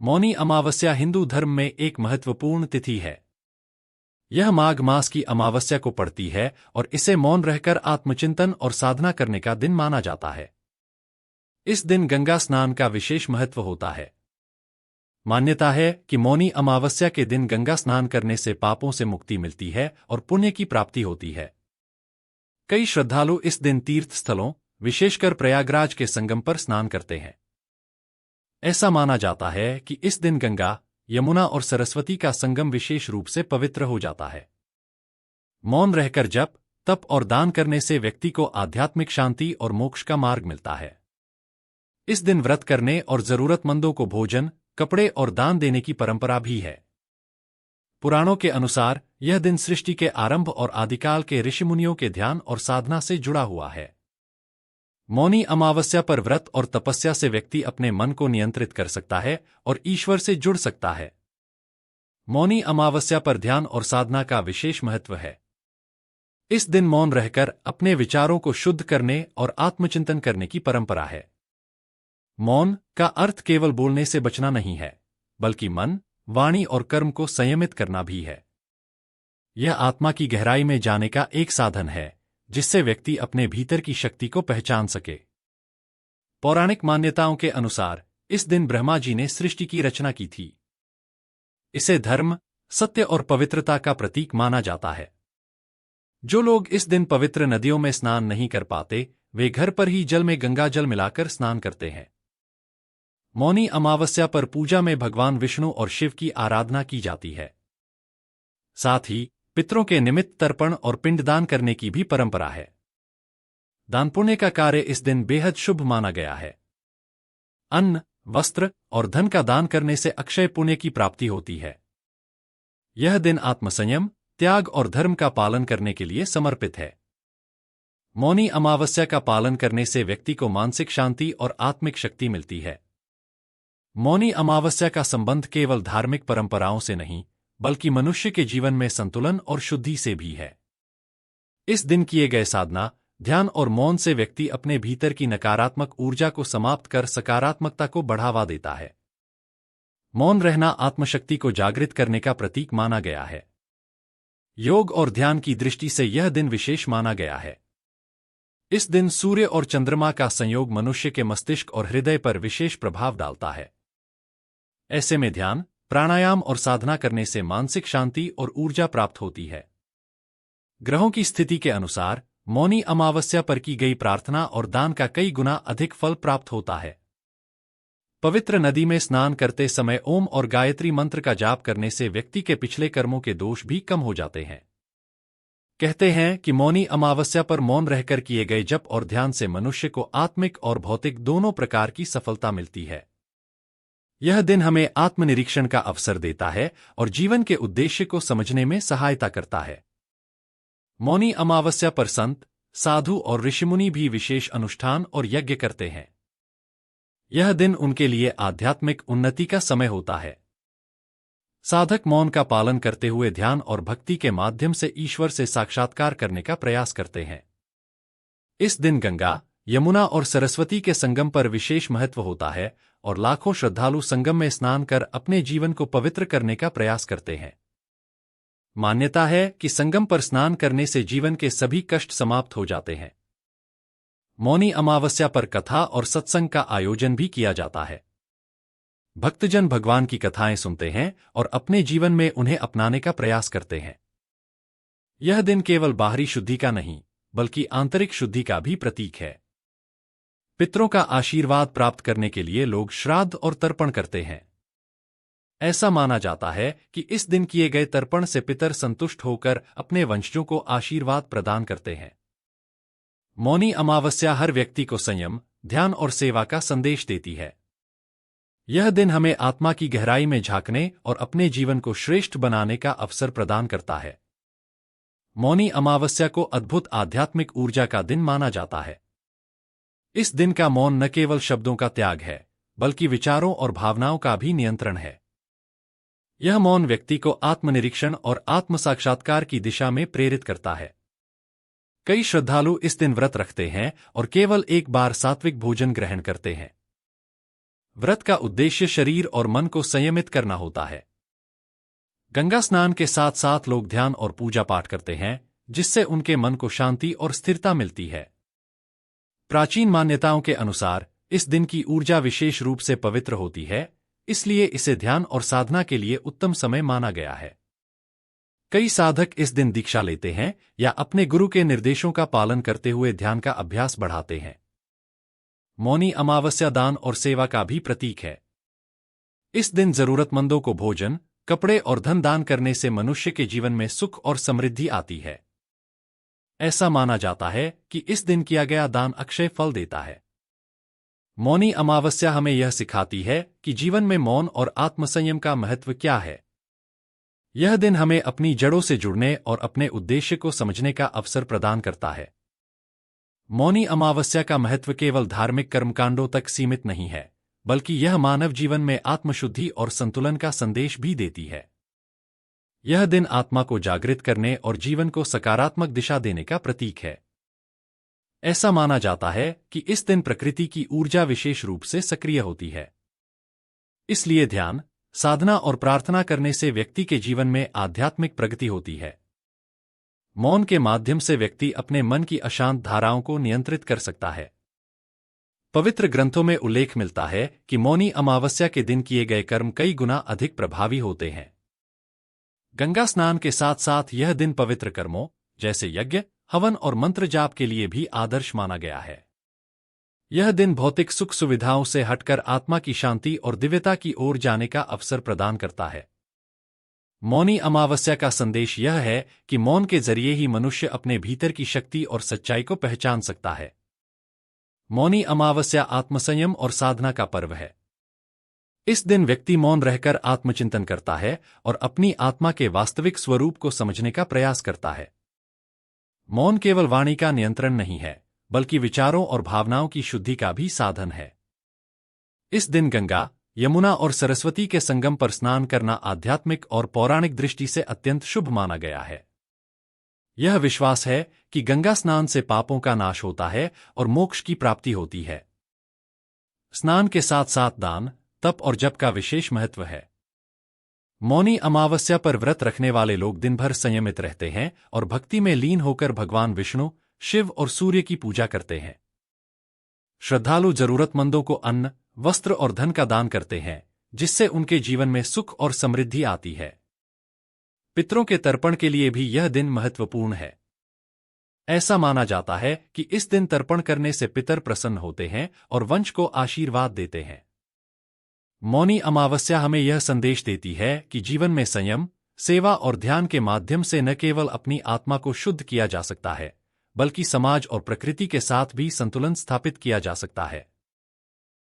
मौनी अमावस्या हिंदू धर्म में एक महत्वपूर्ण तिथि है। यह माघ मास की अमावस्या को पड़ती है और इसे मौन रहकर आत्मचिंतन और साधना करने का दिन माना जाता है। इस दिन गंगा स्नान का विशेष महत्व होता है। मान्यता है कि मौनी अमावस्या के दिन गंगा स्नान करने से पापों से मुक्ति मिलती है और पुण्य की प्राप्ति होती है। कई श्रद्धालु इस दिन तीर्थ स्थलों, विशेषकर प्रयागराज के संगम पर स्नान करते हैं। ऐसा माना जाता है कि इस दिन गंगा, यमुना और सरस्वती का संगम विशेष रूप से पवित्र हो जाता है। मौन रहकर जप, तप और दान करने से व्यक्ति को आध्यात्मिक शांति और मोक्ष का मार्ग मिलता है। इस दिन व्रत करने और जरूरतमंदों को भोजन, कपड़े और दान देने की परंपरा भी है। पुराणों के अनुसार यह दिन सृष्टि के आरंभ और आदिकाल के ऋषिमुनियों के ध्यान और साधना से जुड़ा हुआ है। मौनी अमावस्या पर व्रत और तपस्या से व्यक्ति अपने मन को नियंत्रित कर सकता है और ईश्वर से जुड़ सकता है। मौनी अमावस्या पर ध्यान और साधना का विशेष महत्व है। इस दिन मौन रहकर अपने विचारों को शुद्ध करने और आत्मचिंतन करने की परंपरा है। मौन का अर्थ केवल बोलने से बचना नहीं है, बल्कि मन, वाणी और कर्म को संयमित करना भी है। यह आत्मा की गहराई में जाने का एक साधन है, जिससे व्यक्ति अपने भीतर की शक्ति को पहचान सके। पौराणिक मान्यताओं के अनुसार इस दिन ब्रह्मा जी ने सृष्टि की रचना की थी। इसे धर्म, सत्य और पवित्रता का प्रतीक माना जाता है। जो लोग इस दिन पवित्र नदियों में स्नान नहीं कर पाते, वे घर पर ही जल में गंगा जल मिलाकर स्नान करते हैं। मौनी अमावस्या पर पूजा में भगवान विष्णु और शिव की आराधना की जाती है। साथ ही पितरों के निमित्त तर्पण और पिंडदान करने की भी परंपरा है। दान पुण्य का कार्य इस दिन बेहद शुभ माना गया है। अन्न, वस्त्र और धन का दान करने से अक्षय पुण्य की प्राप्ति होती है। यह दिन आत्मसंयम, त्याग और धर्म का पालन करने के लिए समर्पित है। मौनी अमावस्या का पालन करने से व्यक्ति को मानसिक शांति और आत्मिक शक्ति मिलती है। मौनी अमावस्या का संबंध केवल धार्मिक परंपराओं से नहीं, बल्कि मनुष्य के जीवन में संतुलन और शुद्धि से भी है। इस दिन किए गए साधना, ध्यान और मौन से व्यक्ति अपने भीतर की नकारात्मक ऊर्जा को समाप्त कर सकारात्मकता को बढ़ावा देता है। मौन रहना आत्मशक्ति को जागृत करने का प्रतीक माना गया है। योग और ध्यान की दृष्टि से यह दिन विशेष माना गया है। इस दिन सूर्य और चंद्रमा का संयोग मनुष्य के मस्तिष्क और हृदय पर विशेष प्रभाव डालता है। ऐसे में ध्यान, प्राणायाम और साधना करने से मानसिक शांति और ऊर्जा प्राप्त होती है। ग्रहों की स्थिति के अनुसार मौनी अमावस्या पर की गई प्रार्थना और दान का कई गुना अधिक फल प्राप्त होता है। पवित्र नदी में स्नान करते समय ओम और गायत्री मंत्र का जाप करने से व्यक्ति के पिछले कर्मों के दोष भी कम हो जाते हैं। कहते हैं कि मौनी अमावस्या पर मौन रहकर किए गए जप और ध्यान से मनुष्य को आत्मिक और भौतिक दोनों प्रकार की सफलता मिलती है। यह दिन हमें आत्मनिरीक्षण का अवसर देता है और जीवन के उद्देश्य को समझने में सहायता करता है। मौनी अमावस्या पर संत, साधु और ऋषिमुनि भी विशेष अनुष्ठान और यज्ञ करते हैं। यह दिन उनके लिए आध्यात्मिक उन्नति का समय होता है। साधक मौन का पालन करते हुए ध्यान और भक्ति के माध्यम से ईश्वर से साक्षात्कार करने का प्रयास करते हैं। इस दिन गंगा, यमुना और सरस्वती के संगम पर विशेष महत्व होता है और लाखों श्रद्धालु संगम में स्नान कर अपने जीवन को पवित्र करने का प्रयास करते हैं। मान्यता है कि संगम पर स्नान करने से जीवन के सभी कष्ट समाप्त हो जाते हैं। मौनी अमावस्या पर कथा और सत्संग का आयोजन भी किया जाता है। भक्तजन भगवान की कथाएं सुनते हैं और अपने जीवन में उन्हें अपनाने का प्रयास करते हैं। यह दिन केवल बाहरी शुद्धि का नहीं, बल्कि आंतरिक शुद्धि का भी प्रतीक है। पितरों का आशीर्वाद प्राप्त करने के लिए लोग श्राद्ध और तर्पण करते हैं। ऐसा माना जाता है कि इस दिन किए गए तर्पण से पितर संतुष्ट होकर अपने वंशजों को आशीर्वाद प्रदान करते हैं। मौनी अमावस्या हर व्यक्ति को संयम, ध्यान और सेवा का संदेश देती है। यह दिन हमें आत्मा की गहराई में झांकने और अपने जीवन को श्रेष्ठ बनाने का अवसर प्रदान करता है। मौनी अमावस्या को अद्भुत आध्यात्मिक ऊर्जा का दिन माना जाता है। इस दिन का मौन न केवल शब्दों का त्याग है, बल्कि विचारों और भावनाओं का भी नियंत्रण है। यह मौन व्यक्ति को आत्मनिरीक्षण और आत्मसाक्षात्कार की दिशा में प्रेरित करता है। कई श्रद्धालु इस दिन व्रत रखते हैं और केवल एक बार सात्विक भोजन ग्रहण करते हैं। व्रत का उद्देश्य शरीर और मन को संयमित करना होता है। गंगा स्नान के साथ साथ लोग ध्यान और पूजा पाठ करते हैं, जिससे उनके मन को शांति और स्थिरता मिलती है। प्राचीन मान्यताओं के अनुसार इस दिन की ऊर्जा विशेष रूप से पवित्र होती है, इसलिए इसे ध्यान और साधना के लिए उत्तम समय माना गया है। कई साधक इस दिन दीक्षा लेते हैं या अपने गुरु के निर्देशों का पालन करते हुए ध्यान का अभ्यास बढ़ाते हैं। मौनी अमावस्या दान और सेवा का भी प्रतीक है। इस दिन जरूरतमंदों को भोजन, कपड़े और धन दान करने से मनुष्य के जीवन में सुख और समृद्धि आती है। ऐसा माना जाता है कि इस दिन किया गया दान अक्षय फल देता है। मौनी अमावस्या हमें यह सिखाती है कि जीवन में मौन और आत्मसंयम का महत्व क्या है। यह दिन हमें अपनी जड़ों से जुड़ने और अपने उद्देश्य को समझने का अवसर प्रदान करता है। मौनी अमावस्या का महत्व केवल धार्मिक कर्मकांडों तक सीमित नहीं है, बल्कि यह मानव जीवन में आत्मशुद्धि और संतुलन का संदेश भी देती है। यह दिन आत्मा को जागृत करने और जीवन को सकारात्मक दिशा देने का प्रतीक है। ऐसा माना जाता है कि इस दिन प्रकृति की ऊर्जा विशेष रूप से सक्रिय होती है। इसलिए ध्यान, साधना और प्रार्थना करने से व्यक्ति के जीवन में आध्यात्मिक प्रगति होती है। मौन के माध्यम से व्यक्ति अपने मन की अशांत धाराओं को नियंत्रित कर सकता है। पवित्र ग्रंथों में उल्लेख मिलता है कि मौनी अमावस्या के दिन किए गए कर्म कई गुना अधिक प्रभावी होते हैं। गंगा स्नान के साथ साथ यह दिन पवित्र कर्मों जैसे यज्ञ, हवन और मंत्र जाप के लिए भी आदर्श माना गया है। यह दिन भौतिक सुख सुविधाओं से हटकर आत्मा की शांति और दिव्यता की ओर जाने का अवसर प्रदान करता है। मौनी अमावस्या का संदेश यह है कि मौन के जरिए ही मनुष्य अपने भीतर की शक्ति और सच्चाई को पहचान सकता है। मौनी अमावस्या आत्मसंयम और साधना का पर्व है। इस दिन व्यक्ति मौन रहकर आत्मचिंतन करता है और अपनी आत्मा के वास्तविक स्वरूप को समझने का प्रयास करता है। मौन केवल वाणी का नियंत्रण नहीं है, बल्कि विचारों और भावनाओं की शुद्धि का भी साधन है। इस दिन गंगा, यमुना और सरस्वती के संगम पर स्नान करना आध्यात्मिक और पौराणिक दृष्टि से अत्यंत शुभ माना गया है। यह विश्वास है कि गंगा स्नान से पापों का नाश होता है और मोक्ष की प्राप्ति होती है। स्नान के साथ साथ दान, तप और जप का विशेष महत्व है। मौनी अमावस्या पर व्रत रखने वाले लोग दिन भर संयमित रहते हैं और भक्ति में लीन होकर भगवान विष्णु, शिव और सूर्य की पूजा करते हैं। श्रद्धालु जरूरतमंदों को अन्न, वस्त्र और धन का दान करते हैं, जिससे उनके जीवन में सुख और समृद्धि आती है। पितरों के तर्पण के लिए भी यह दिन महत्वपूर्ण है। ऐसा माना जाता है कि इस दिन तर्पण करने से पितर प्रसन्न होते हैं और वंश को आशीर्वाद देते हैं। मौनी अमावस्या हमें यह संदेश देती है कि जीवन में संयम, सेवा और ध्यान के माध्यम से न केवल अपनी आत्मा को शुद्ध किया जा सकता है, बल्कि समाज और प्रकृति के साथ भी संतुलन स्थापित किया जा सकता है।